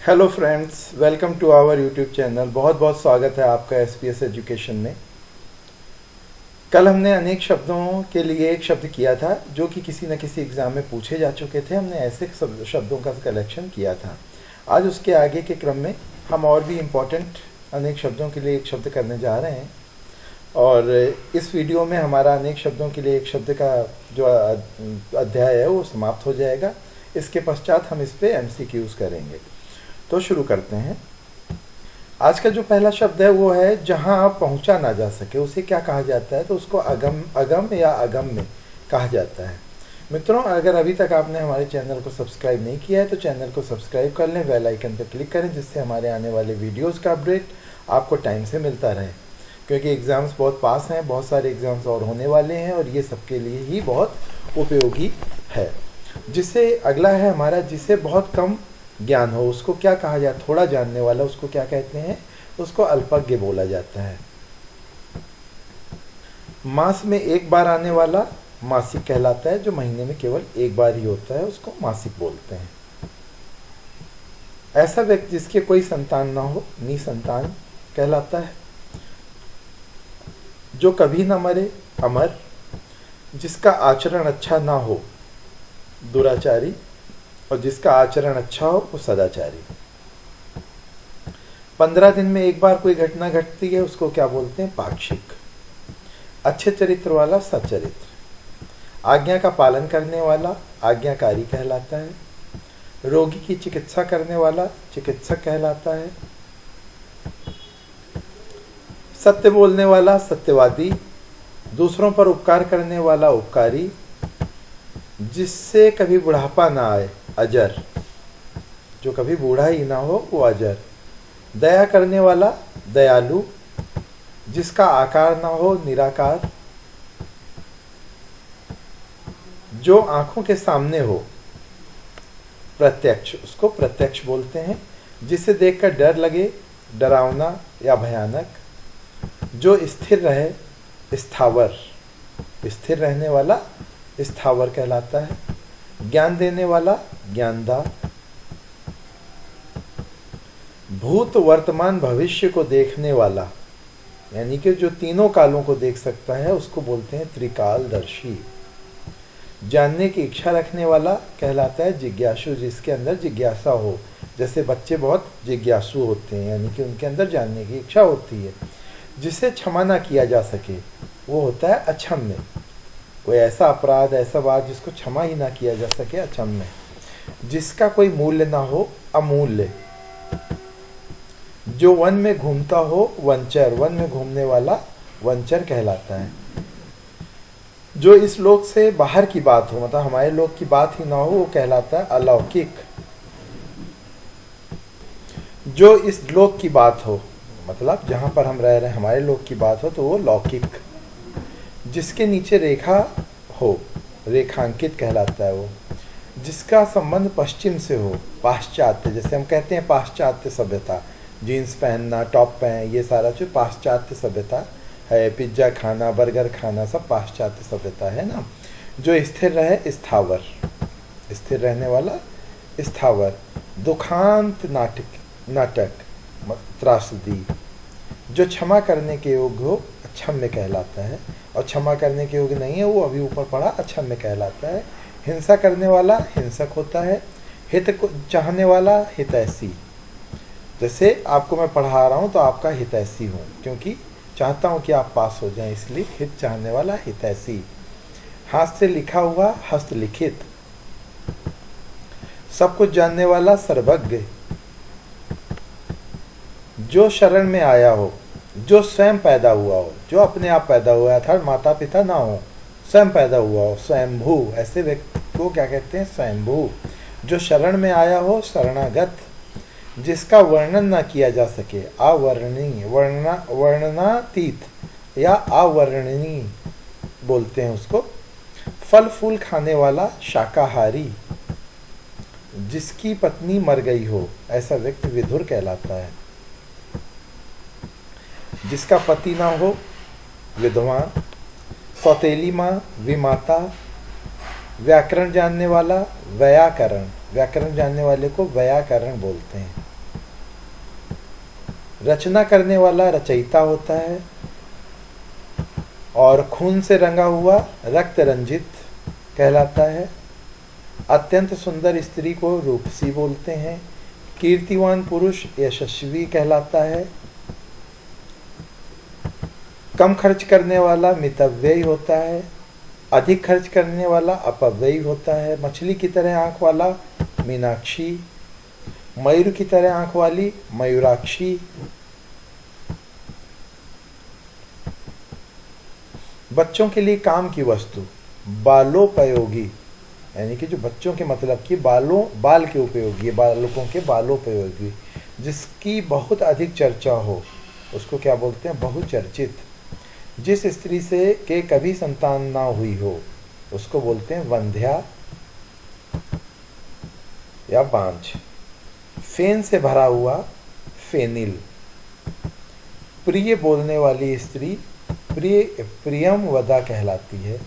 Hello friends, welcome to our YouTube channel. बहुत बहुत स्वागत है आपका एसपीएस एजुकेशन में। कल हमने अनेक शब्दों के लिए एक शब्द किया था जो कि किसी न किसी एग्ज़ाम में पूछे जा चुके थे। हमने ऐसे शब्दों का कलेक्शन किया था। आज उसके आगे के क्रम में हम और भी इम्पोर्टेंट अनेक शब्दों के लिए एक शब्द करने जा रहे हैं और इस वीडियो में हमारा अनेक शब्दों के लिए एक शब्द का जो अध्याय है वो समाप्त हो जाएगा। इसके पश्चात हम इस पर एमसीक्यूज़ करेंगे। तो शुरू करते हैं। आज का जो पहला शब्द है वो है जहां आप पहुंचा ना जा सके, उसे क्या कहा जाता है? तो उसको अगम या अगम में कहा जाता है। मित्रों, अगर अभी तक आपने हमारे चैनल को सब्सक्राइब नहीं किया है तो चैनल को सब्सक्राइब कर लें, बेल आइकन पर क्लिक करें, जिससे हमारे आने वाले वीडियोज़ का अपडेट आपको टाइम से मिलता रहे। क्योंकि एग्ज़ाम्स बहुत पास हैं, बहुत सारे एग्ज़ाम्स और होने वाले हैं और ये सबके लिए ही बहुत उपयोगी है। जिससे अगला है हमारा, जिसे बहुत कम ज्ञान हो, उसको क्या कहा जाए? थोड़ा जानने वाला उसको क्या कहते हैं? उसको अल्पज्ञ बोला जाता है। मास में एक बार आने वाला मासिक कहलाता है। जो महीने में केवल एक बार ही होता है उसको मासिक बोलते हैं। ऐसा व्यक्ति जिसके कोई संतान ना हो निसंतान कहलाता है। जो कभी ना मरे अमर। जिसका आचरण अच्छा ना हो दुराचारी, और जिसका आचरण अच्छा हो वो सदाचारी। 15 दिन में एक बार कोई घटना घटती है उसको क्या बोलते हैं? पाक्षिक। अच्छे चरित्र वाला सच्चरित्र। आज्ञा का पालन करने वाला आज्ञाकारी कहलाता है। रोगी की चिकित्सा करने वाला चिकित्सक कहलाता है। सत्य बोलने वाला सत्यवादी। दूसरों पर उपकार करने वाला उपकारी। जिससे कभी बुढ़ापा ना आए अजर। जो कभी बूढ़ा ही ना हो वो अजर। दया करने वाला दयालु। जिसका आकार ना हो निराकार। जो आंखों के सामने हो प्रत्यक्ष, उसको प्रत्यक्ष बोलते हैं। जिसे देखकर डर लगे डरावना या भयानक। जो स्थिर रहे स्थावर। स्थिर रहने वाला स्थावर कहलाता है। ज्ञान देने वाला ज्ञानदा। भूत वर्तमान भविष्य को देखने वाला, यानी कि जो तीनों कालों को देख सकता है उसको बोलते हैं त्रिकालदर्शी। जानने की इच्छा रखने वाला कहलाता है जिज्ञासु, जिसके अंदर जिज्ञासा हो। जैसे बच्चे बहुत जिज्ञासु होते हैं, यानी कि उनके अंदर जानने की इच्छा होती है। जिसे क्षमा ना किया जा सके वो होता है अक्षम्य। कोई ऐसा अपराध, ऐसा बात जिसको क्षमा ही ना किया जा सके, अक्षम्य। जिसका कोई मूल्य ना हो अमूल्य। जो वन में घूमता हो वंचर। वन में घूमने वाला वंचर कहलाता है। जो इस लोक से बाहर की बात हो, मतलब हमारे लोक की बात ही ना हो, वो कहलाता है अलौकिक। जो इस लोक की बात हो, मतलब जहां पर हम रह रहे हैं हमारे लोक की बात हो, तो वो लौकिक। जिसके नीचे रेखा हो रेखांकित कहलाता है वो। जिसका संबंध पश्चिम से हो पाश्चात्य। जैसे हम कहते हैं पाश्चात्य सभ्यता, जीन्स पहनना, टॉप पहन, ये सारा जो पाश्चात्य सभ्यता है। पिज्ज़ा खाना, बर्गर खाना, सब पाश्चात्य सभ्यता है ना। जो स्थिर रहे स्थावर। स्थिर रहने वाला स्थावर। दुखांत नाटक त्रासदी। जो क्षमा करने के योग्य हो अक्षम्य कहलाता है। और क्षमा करने के योग्य नहीं है वो अभी ऊपर पड़ा अक्षम्य कहलाता है। हिंसा करने वाला हिंसक होता है। हित को चाहने वाला हितैषी। जैसे आपको मैं पढ़ा रहा हूँ तो आपका हितैषी हूँ, क्योंकि चाहता हूँ कि आप पास हो जाएं, इसलिए हित चाहने वाला हितैषी। हाथ से लिखा हुआ हस्तलिखित। सब कुछ जानने वाला सर्वज्ञ। जो शरण में आया हो, जो स्वयं पैदा हुआ हो, जो अपने आप पैदा हुआ है, अर्थात माता पिता ना हो, स्वयं पैदा हुआ हो, स्वयंभू। ऐसे व्यक्ति को क्या कहते हैं? स्वयंभू। जो शरण में आया हो शरणागत। जिसका वर्णन ना किया जा सके अवर्णनीय। वर्णनातीत या अवर्णनीय बोलते हैं उसको। फल फूल खाने वाला शाकाहारी। जिसकी पत्नी मर गई हो ऐसा व्यक्ति विधुर कहलाता है। जिसका पति ना हो विधवा। सौतेली माँ विमाता। व्याकरण जानने वाला व्याकरण। व्याकरण जानने वाले को व्याकरण बोलते हैं। रचना करने वाला रचयिता होता है, और खून से रंगा हुआ रक्त रंजित कहलाता है। अत्यंत सुंदर स्त्री को रूपसी बोलते हैं। कीर्तिवान पुरुष यशस्वी कहलाता है। कम खर्च करने वाला मितव्ययी होता है। अधिक खर्च करने वाला अपव्ययी होता है। मछली की तरह आंख वाला मीनाक्षी, मयूर की तरह आंख वाली मयूराक्षी। बच्चों के लिए काम की वस्तु बालोपयोगी, यानी कि जो बच्चों के मतलब कि बाल के उपयोगी, बालकों के बालोपयोगी, जिसकी बहुत अधिक चर्चा हो उसको क्या बोलते हैं? बहुचर्चित। जिस स्त्री से के कभी संतान ना हुई हो उसको बोलते हैं वंध्या या बांझ। फेन से भरा हुआ फेनिल। प्रिय बोलने वाली स्त्री प्रियम वदा कहलाती है,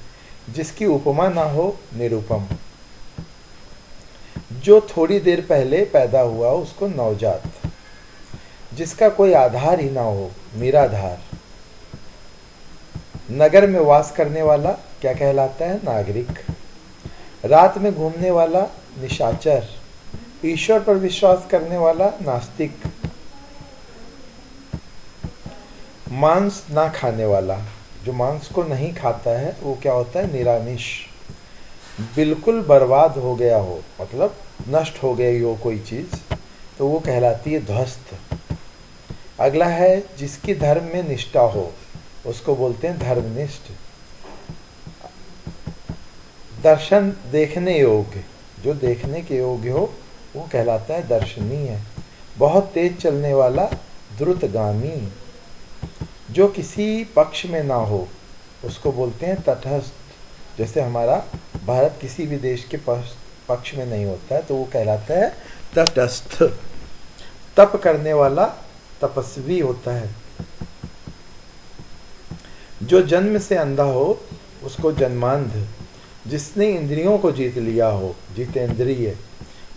जिसकी उपमा ना हो निरुपम। जो थोड़ी देर पहले पैदा हुआ उसको नवजात। जिसका कोई आधार ही ना हो निराधार। नगर में वास करने वाला क्या कहलाता है? नागरिक। रात में घूमने वाला निशाचर। ईश्वर पर विश्वास करने वाला नास्तिक। मांस ना खाने वाला, जो मांस को नहीं खाता है वो क्या होता है? निरामिष। बिल्कुल बर्बाद हो गया हो, मतलब नष्ट हो गई हो कोई चीज, तो वो कहलाती है ध्वस्त। अगला है जिसकी धर्म में निष्ठा हो उसको बोलते हैं धर्मनिष्ठ। दर्शन देखने योग्य, जो देखने के योग्य हो वो कहलाता है दर्शनीय। बहुत तेज चलने वाला द्रुतगामी। जो किसी पक्ष में ना हो उसको बोलते हैं तटस्थ। जैसे हमारा भारत किसी भी देश के पक्ष में नहीं होता है तो वो कहलाता है तटस्थ। तप करने वाला तपस्वी होता है। जो जन्म से अंधा हो उसको जन्मांध। जिसने इंद्रियों को जीत लिया हो जितेंद्रिय।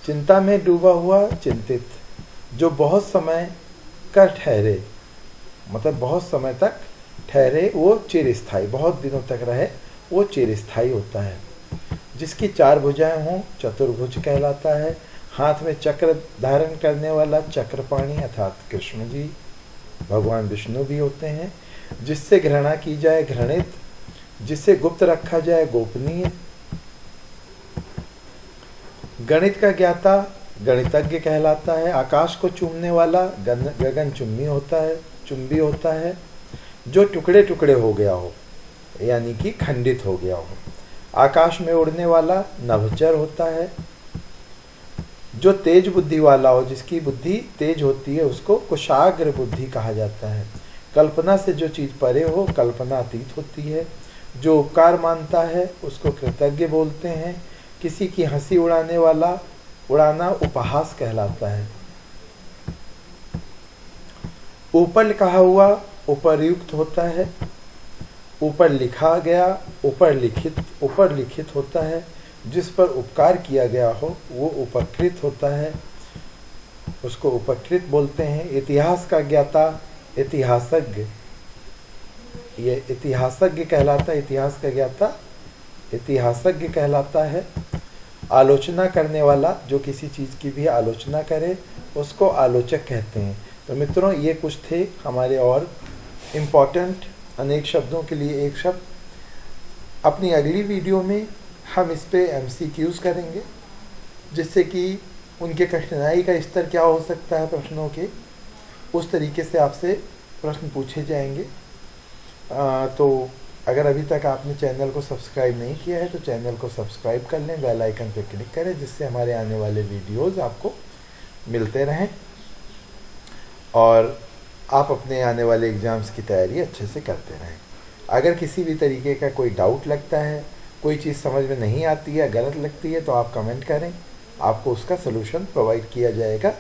चिंता में डूबा हुआ चिंतित। जो बहुत समय का ठहरे, मतलब बहुत समय तक ठहरे वो चिरस्थायी, बहुत दिनों तक रहे वो चिरस्थायी होता है। जिसकी 4 भुजाएं हों चतुर्भुज कहलाता है। हाथ में चक्र धारण करने वाला चक्रपाणी अर्थात कृष्ण जी, भगवान विष्णु भी होते हैं। जिससे घृणा की जाए घृणित। जिसे गुप्त रखा जाए गोपनीय। गणित का ज्ञाता गणितज्ञ कहलाता है। आकाश को चूमने वाला गगन चुंबी होता है। जो टुकड़े टुकड़े हो गया हो यानी कि खंडित हो गया हो। आकाश में उड़ने वाला नभचर होता है। जो तेज बुद्धि वाला हो, जिसकी बुद्धि तेज होती है, उसको कुशाग्र बुद्धि कहा जाता है। कल्पना से जो चीज परे हो कल्पना अतीत होती है। जो उपकार मानता है उसको कृतज्ञ बोलते हैं। किसी की हंसी उड़ाना उपहास कहलाता है। ऊपर कहा हुआ उपरयुक्त होता है। ऊपर लिखा गया ऊपर लिखित होता है। जिस पर उपकार किया गया हो वो उपकृत होता है, उसको उपकृत बोलते हैं। इतिहास का ज्ञाता इतिहासज्ञ, ये इतिहासज्ञ कहलाता है। इतिहास का ज्ञाता इतिहासज्ञ कहलाता है। आलोचना करने वाला, जो किसी चीज़ की भी आलोचना करे उसको आलोचक कहते हैं। तो मित्रों ये कुछ थे हमारे और इम्पॉर्टेंट अनेक शब्दों के लिए एक शब्द। अपनी अगली वीडियो में हम इस पे MCQs करेंगे, जिससे कि उनके कठिनाई का स्तर क्या हो सकता है प्रश्नों के, उस तरीके से आपसे प्रश्न पूछे जाएंगे। तो अगर अभी तक आपने चैनल को सब्सक्राइब नहीं किया है तो चैनल को सब्सक्राइब कर लें, बेल आइकन पर क्लिक करें, जिससे हमारे आने वाले वीडियोज़ आपको मिलते रहें और आप अपने आने वाले एग्ज़ाम्स की तैयारी अच्छे से करते रहें। अगर किसी भी तरीके का कोई डाउट लगता है, कोई चीज़ समझ में नहीं आती है, गलत लगती है, तो आप कमेंट करें, आपको उसका सलूशन प्रोवाइड किया जाएगा।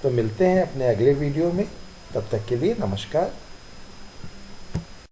तो मिलते हैं अपने अगले वीडियो में, तब तक के लिए नमस्कार।